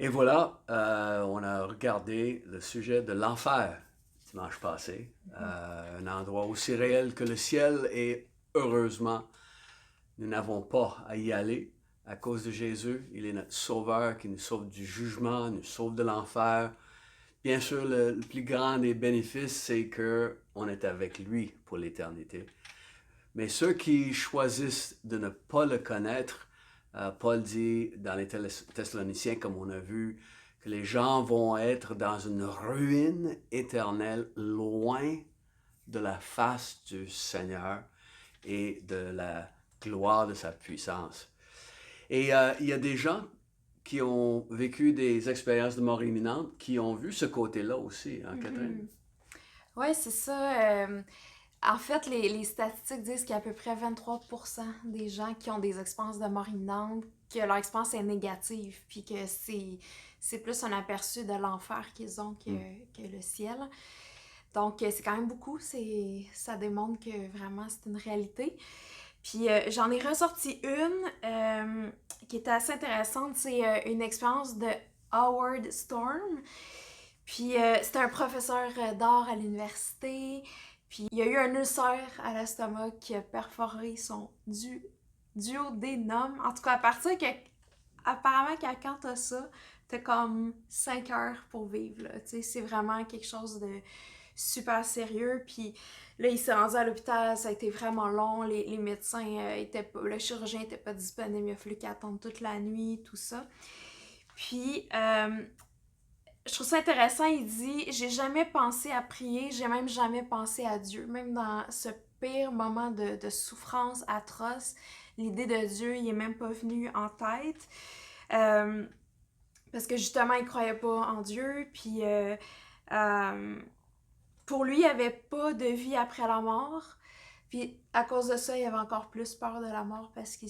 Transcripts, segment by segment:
Et voilà, on a regardé le sujet de l'enfer dimanche passé. Un endroit aussi réel que le ciel et heureusement, nous n'avons pas à y aller à cause de Jésus. Il est notre sauveur qui nous sauve du jugement, nous sauve de l'enfer. Bien sûr, le plus grand des bénéfices, c'est que on est avec lui pour l'éternité. Mais ceux qui choisissent de ne pas le connaître, Paul dit dans les Thessaloniciens, comme on a vu, que les gens vont être dans une ruine éternelle, loin de la face du Seigneur et de la gloire de sa puissance. Et il y a des gens qui ont vécu des expériences de mort imminente qui ont vu ce côté-là aussi, hein, Catherine? Mhm. Ouais, c'est ça. En fait, les statistiques disent qu'il y a à peu près 23% des gens qui ont des expériences de mort imminente, que leur expérience est négative, puis que c'est plus un aperçu de l'enfer qu'ils ont Mm. que le ciel. Donc, c'est quand même beaucoup. Ça démontre que vraiment c'est une réalité. Puis, j'en ai ressorti une qui était assez intéressante. C'est une expérience de Howard Storm. Puis c'était un professeur d'art à l'université. Puis il y a eu un ulcère à l'estomac qui a perforé son duodénum. En tout cas, à partir que. Apparemment, quand t'as ça, t'as comme 5 heures pour vivre. Là. C'est vraiment quelque chose de super sérieux. Puis là, il s'est rendu à l'hôpital, ça a été vraiment long. Les médecins étaient pas. Le chirurgien était pas disponible, il a fallu qu'il attende toute la nuit, tout ça. Puis je trouve ça intéressant, il dit j'ai jamais pensé à prier, j'ai même jamais pensé à Dieu. Même dans ce pire moment de souffrance atroce, l'idée de Dieu, il est même pas venu en tête. Euh, Parce que justement, il croyait pas en Dieu. Puis euh, pour lui, il n'y avait pas de vie après la mort. Puis à cause de ça, il avait encore plus peur de la mort parce qu'il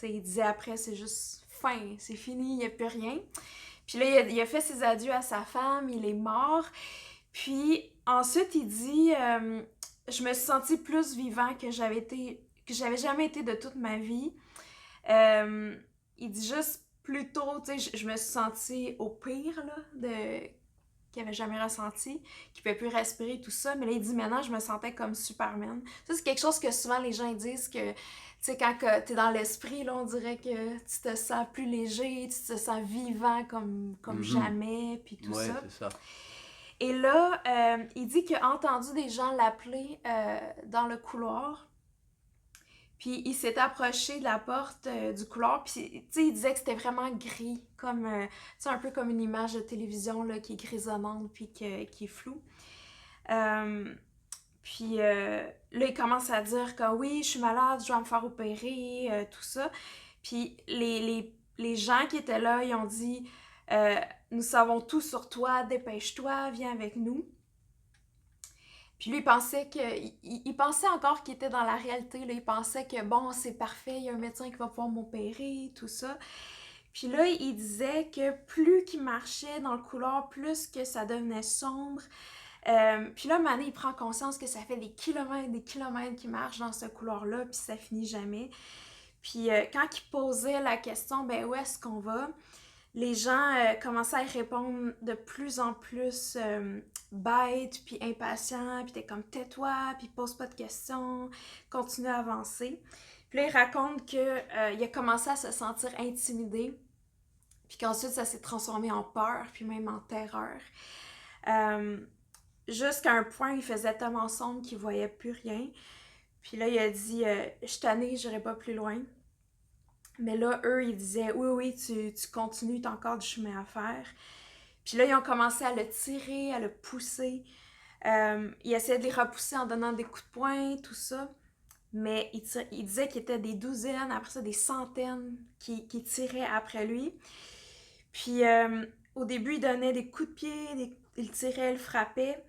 il disait après, c'est juste fin, c'est fini, il n'y a plus rien. Puis là, il a fait ses adieux à sa femme, il est mort. Puis ensuite, il dit je me suis senti plus vivant que j'avais jamais été de toute ma vie. Euh, il dit juste plus tôt, tu sais, je me suis sentie au pire là, qu'il avait jamais ressenti, qu'il ne pouvait plus respirer, tout ça. Mais là, il dit maintenant, je me sentais comme Superman. Ça, c'est quelque chose que souvent les gens disent que, tu sais, quand t'es dans l'esprit, là, on dirait que tu te sens plus léger, tu te sens vivant comme Mhm. jamais, puis tout Ouais, ça. c'est ça. Et là, il dit qu'il a entendu des gens l'appeler dans le couloir. Puis il s'est approché de la porte du couloir, puis tu sais, il disait que c'était vraiment gris, comme, tu sais, un peu comme une image de télévision là, qui est grisonnante, puis qui est floue. Euh, Puis là, il commence à dire que oui, je suis malade, je dois me faire opérer, tout ça. Puis les gens qui étaient là, ils ont dit nous savons tout sur toi, dépêche-toi, viens avec nous. Puis lui, il pensait encore qu'il était dans la réalité. Là. Il pensait que bon, c'est parfait, il y a un médecin qui va pouvoir m'opérer, tout ça. Puis là, il disait que plus qu'il marchait dans le couloir, plus que ça devenait sombre. Puis là, Mané, il prend conscience que ça fait des kilomètres qu'il marche dans ce couloir-là, puis ça finit jamais. Puis quand il posait la question, ben où est-ce qu'on va? Les gens commençaient à y répondre de plus en plus bêtes, puis impatients, puis t'es comme tais-toi, puis pose pas de questions, continue à avancer. Puis là, il raconte qu'il a commencé à se sentir intimidé, puis qu'ensuite ça s'est transformé en peur, puis même en terreur. Euh, Jusqu'à un point, il faisait tellement sombre qu'il voyait plus rien. Puis là, il a dit je suis tanné, j'irai pas plus loin. Mais là, eux, ils disaient oui, oui, tu continues, t'as encore du chemin à faire. Puis là, ils ont commencé à le tirer, à le pousser. Ils essayaient de les repousser en donnant des coups de poing, tout ça. Mais il disait qu'il y était des douzaines, après ça des centaines qui tiraient après lui. Puis au début, il donnait des coups de pied, il tirait, il frappait.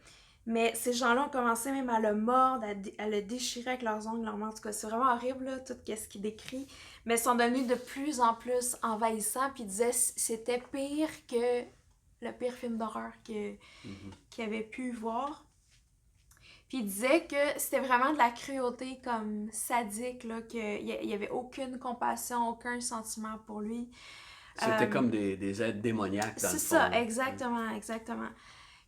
Mais ces gens-là ont commencé même à le mordre, à le déchirer avec leurs ongles, leurs mains. En tout cas, c'est vraiment horrible, là, tout ce qu'il décrit. Mais ils sont devenus de plus en plus envahissants. Puis ils disaient que c'était pire que le pire film d'horreur Mhm. qu'il avait pu voir. Puis il disait que c'était vraiment de la cruauté comme sadique, là, qu'il n'y avait aucune compassion, aucun sentiment pour lui. C'était comme des êtres démoniaques, dans le C'est fond. ça, là. exactement, exactement.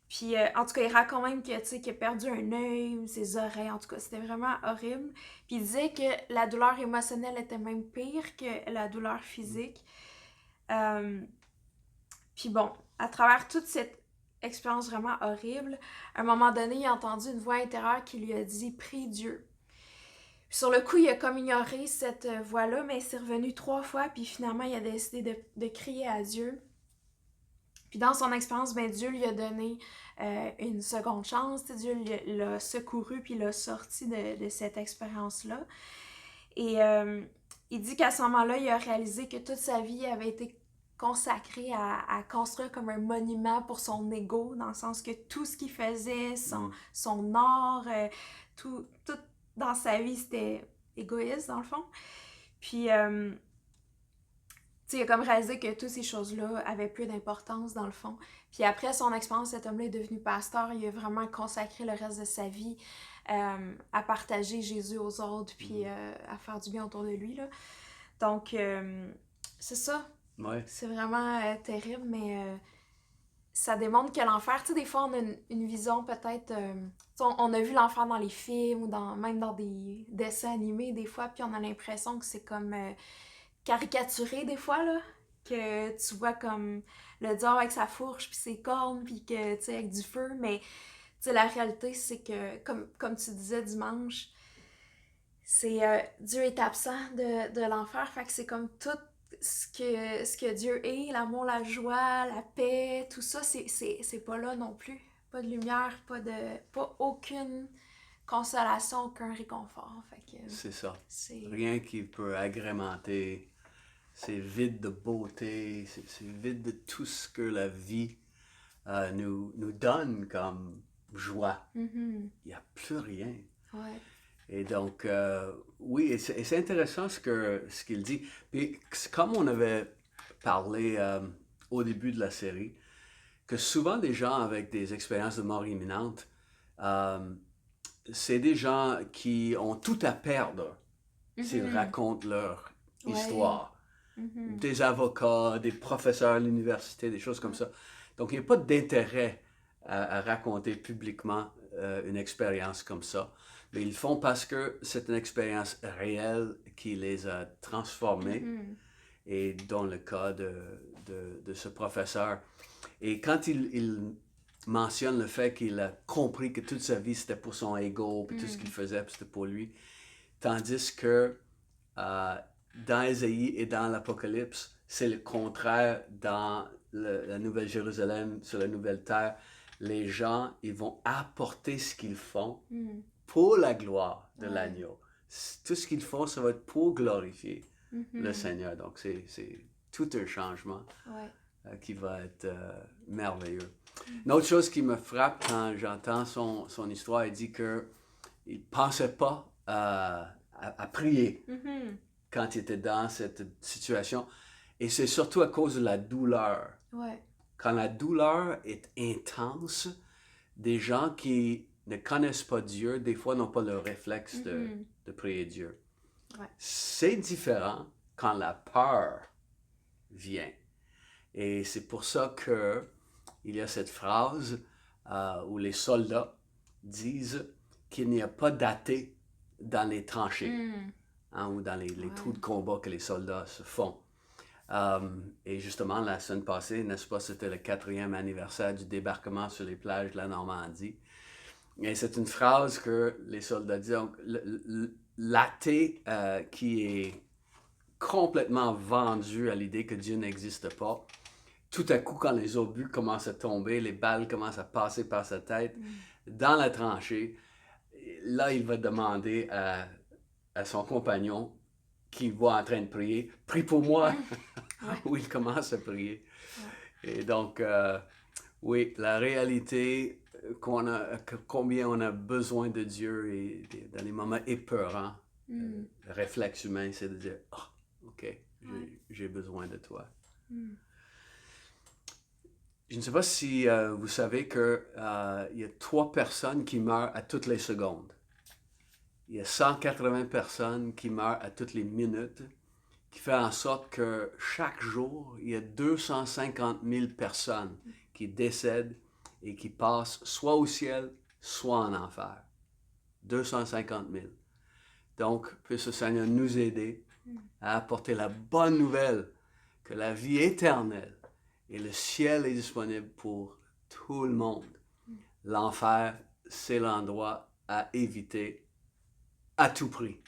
Puis, en tout cas, il raconte même que, tu sais, qu'il a perdu un œil ou ses oreilles. En tout cas, c'était vraiment horrible. Puis, il disait que la douleur émotionnelle était même pire que la douleur physique. Euh, Puis bon, à travers toute cette expérience vraiment horrible, à un moment donné, il a entendu une voix intérieure qui lui a dit « Prie Dieu ». Sur le coup, il a comme ignoré cette voix-là, mais c'est revenu 3 fois, puis finalement, il a décidé de crier à Dieu. Puis dans son expérience, ben Dieu lui a donné une seconde chance. Dieu l'a secouru puis l'a sorti de cette expérience-là. Et il dit qu'à ce moment-là, il a réalisé que toute sa vie avait été consacrée à construire comme un monument pour son ego, dans le sens que tout ce qu'il faisait, son art, tout dans sa vie, c'était égoïste, dans le fond. Puis il a comme réalisé que toutes ces choses-là avaient plus d'importance dans le fond. Puis après son expérience, cet homme-là est devenu pasteur. Il a vraiment consacré le reste de sa vie à partager Jésus aux autres, puis à faire du bien autour de lui, là. Donc, c'est ça. Ouais. C'est vraiment terrible, mais ça démontre que l'enfer, tu sais, des fois, on a une vision peut-être... on a vu l'enfer dans les films ou même dans des dessins animés, des fois, puis on a l'impression que c'est comme... caricaturé des fois, là, que tu vois comme le diable avec sa fourche puis ses cornes puis que, tu sais, avec du feu, mais, tu sais, la réalité, c'est que, comme tu disais dimanche, c'est Dieu est absent de l'enfer, fait que c'est comme tout ce que Dieu est, l'amour, la joie, la paix, tout ça, c'est pas là non plus. Pas de lumière, pas aucune consolation, aucun réconfort. Fait que, C'est ça. c'est... Rien qui peut agrémenter. C'est vide de beauté, c'est vide de tout ce que la vie nous donne comme joie. Mm-hmm. Il n'y a plus rien. Ouais. Et donc, oui, et c'est intéressant ce qu'il dit. Puis, comme on avait parlé au début de la série, que souvent des gens avec des expériences de mort imminente, c'est des gens qui ont tout à perdre s'ils racontent leur histoire. Mm-hmm. Des avocats, des professeurs à l'université, des choses comme ça. Donc, il n'y a pas d'intérêt à raconter publiquement une expérience comme ça. Mais ils le font parce que c'est une expérience réelle qui les a transformés. Et dans le cas de ce professeur. Et quand il mentionne le fait qu'il a compris que toute sa vie c'était pour son ego, puis tout ce qu'il faisait c'était pour lui, tandis que dans Ésaïe et dans l'Apocalypse, c'est le contraire. Dans la Nouvelle Jérusalem, sur la Nouvelle Terre, les gens, ils vont apporter ce qu'ils font pour la gloire de l'agneau. Tout ce qu'ils font, ça va être pour glorifier le Seigneur. Donc, c'est tout un changement qui va être merveilleux. Une autre chose qui me frappe quand j'entends son histoire, il dit qu'il ne pensait pas à prier quand il était dans cette situation. Et c'est surtout à cause de la douleur. Ouais. Quand la douleur est intense, des gens qui ne connaissent pas Dieu, des fois n'ont pas le réflexe de prier Dieu. Ouais. C'est différent quand la peur vient. Et c'est pour ça qu'il y a cette phrase où les soldats disent qu'il n'y a pas d'athée dans les tranchées. Ou dans les trous de combat que les soldats se font. Et justement, la semaine passée, n'est-ce pas, c'était le 4e anniversaire du débarquement sur les plages de la Normandie. Et c'est une phrase que les soldats disent. Donc, l'athée qui est complètement vendu à l'idée que Dieu n'existe pas, tout à coup, quand les obus commencent à tomber, les balles commencent à passer par sa tête, dans la tranchée, là, il va demander à son compagnon qui voit en train de prier, « Prie pour moi! » où il commence à prier. Et donc, oui, la réalité combien on a besoin de Dieu et dans les moments épeurants, le réflexe humain, c'est de dire, « Ah, OK, j'ai besoin de toi. » Je ne sais pas si vous savez qu'il y a 3 personnes qui meurent à toutes les secondes. Il y a 180 personnes qui meurent à toutes les minutes, qui fait en sorte que chaque jour, il y a 250 000 personnes qui décèdent et qui passent soit au ciel, soit en enfer. 250 000. Donc, puisse le Seigneur nous aider à apporter la bonne nouvelle que la vie éternelle et le ciel est disponible pour tout le monde. L'enfer, c'est l'endroit à éviter à tout prix.